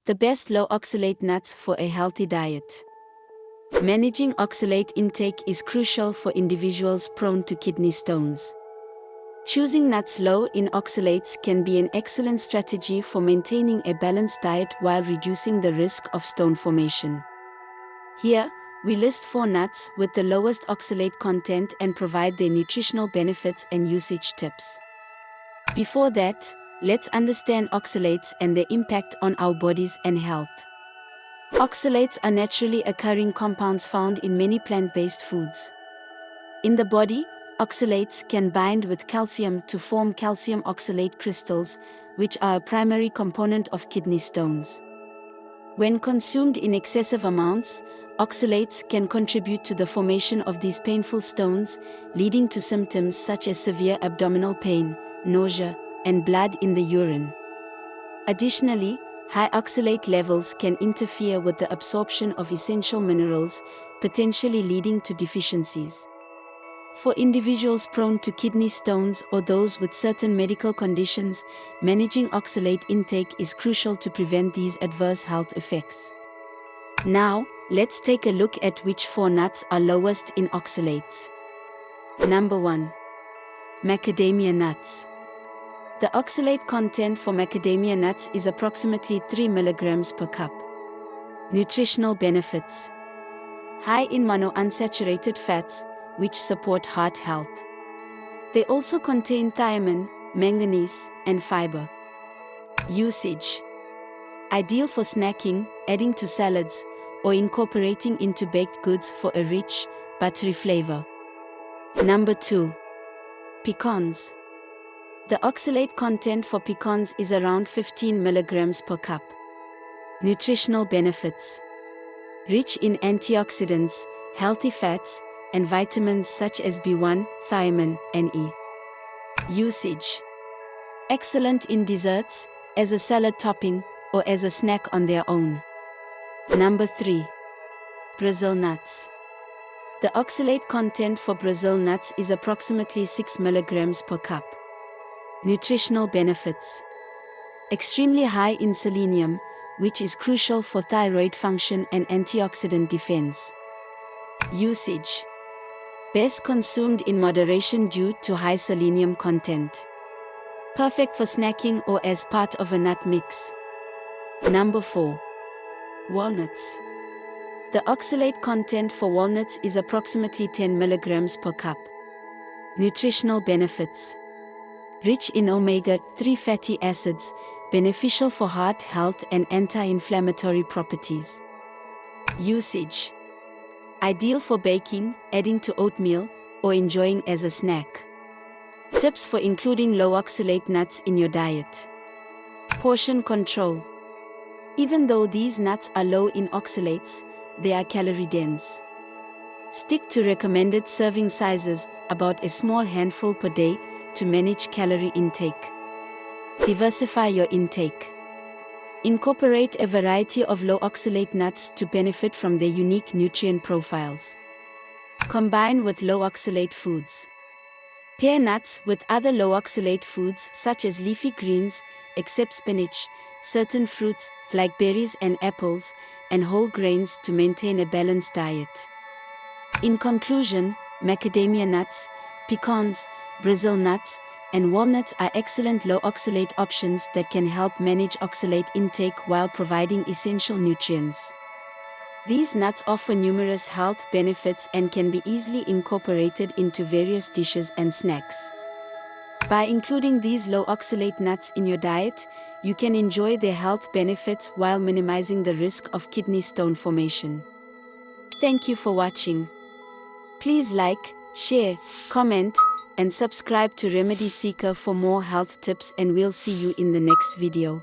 The best low-oxalate nuts for a healthy diet. Managing oxalate intake is crucial for individuals prone to kidney stones. Choosing nuts low in oxalates can be an excellent strategy for maintaining a balanced diet while reducing the risk of stone formation. Here, we list 4 nuts with the lowest oxalate content and provide their nutritional benefits and usage tips. Before that, let's understand oxalates and their impact on our bodies and health. Oxalates are naturally occurring compounds found in many plant-based foods. In the body, oxalates can bind with calcium to form calcium oxalate crystals, which are a primary component of kidney stones. When consumed in excessive amounts, oxalates can contribute to the formation of these painful stones, leading to symptoms such as severe abdominal pain, nausea, and blood in the urine. Additionally, high oxalate levels can interfere with the absorption of essential minerals, potentially leading to deficiencies. For individuals prone to kidney stones or those with certain medical conditions, managing oxalate intake is crucial to prevent these adverse health effects. Now, let's take a look at which 4 nuts are lowest in oxalates. Number 1. Macadamia nuts. The oxalate content for macadamia nuts is approximately 3 mg per cup. Nutritional benefits. High in monounsaturated fats, which support heart health. They also contain thiamine, manganese, and fiber. Usage. Ideal for snacking, adding to salads, or incorporating into baked goods for a rich, buttery flavor. Number 2. Pecans. The oxalate content for pecans is around 15 mg per cup. Nutritional benefits. Rich in antioxidants, healthy fats, and vitamins such as B1, thiamine, and E. Usage. Excellent in desserts, as a salad topping, or as a snack on their own. Number 3. Brazil nuts. The oxalate content for Brazil nuts is approximately 6 mg per cup. Nutritional benefits. Extremely high in selenium, which is crucial for thyroid function and antioxidant defense. Usage. Best consumed in moderation due to high selenium content. Perfect for snacking or as part of a nut mix. Number 4. Walnuts. The oxalate content for walnuts is approximately 10 mg per cup. Nutritional benefits. Rich in omega-3 fatty acids, beneficial for heart health and anti-inflammatory properties. Usage. Ideal for baking, adding to oatmeal, or enjoying as a snack. Tips for including low-oxalate nuts in your diet. Portion control. Even though these nuts are low in oxalates, they are calorie-dense. Stick to recommended serving sizes, about a small handful per day, to manage calorie intake. Diversify your intake. Incorporate a variety of low-oxalate nuts to benefit from their unique nutrient profiles. Combine with low-oxalate foods. Pair nuts with other low-oxalate foods such as leafy greens, except spinach, certain fruits, like berries and apples, and whole grains to maintain a balanced diet. In conclusion, macadamia nuts, pecans, Brazil nuts, and walnuts are excellent low-oxalate options that can help manage oxalate intake while providing essential nutrients. These nuts offer numerous health benefits and can be easily incorporated into various dishes and snacks. By including these low-oxalate nuts in your diet, you can enjoy their health benefits while minimizing the risk of kidney stone formation. Thank you for watching. Please like, share, comment, and subscribe to Remedy Seeker for more health tips, and we'll see you in the next video.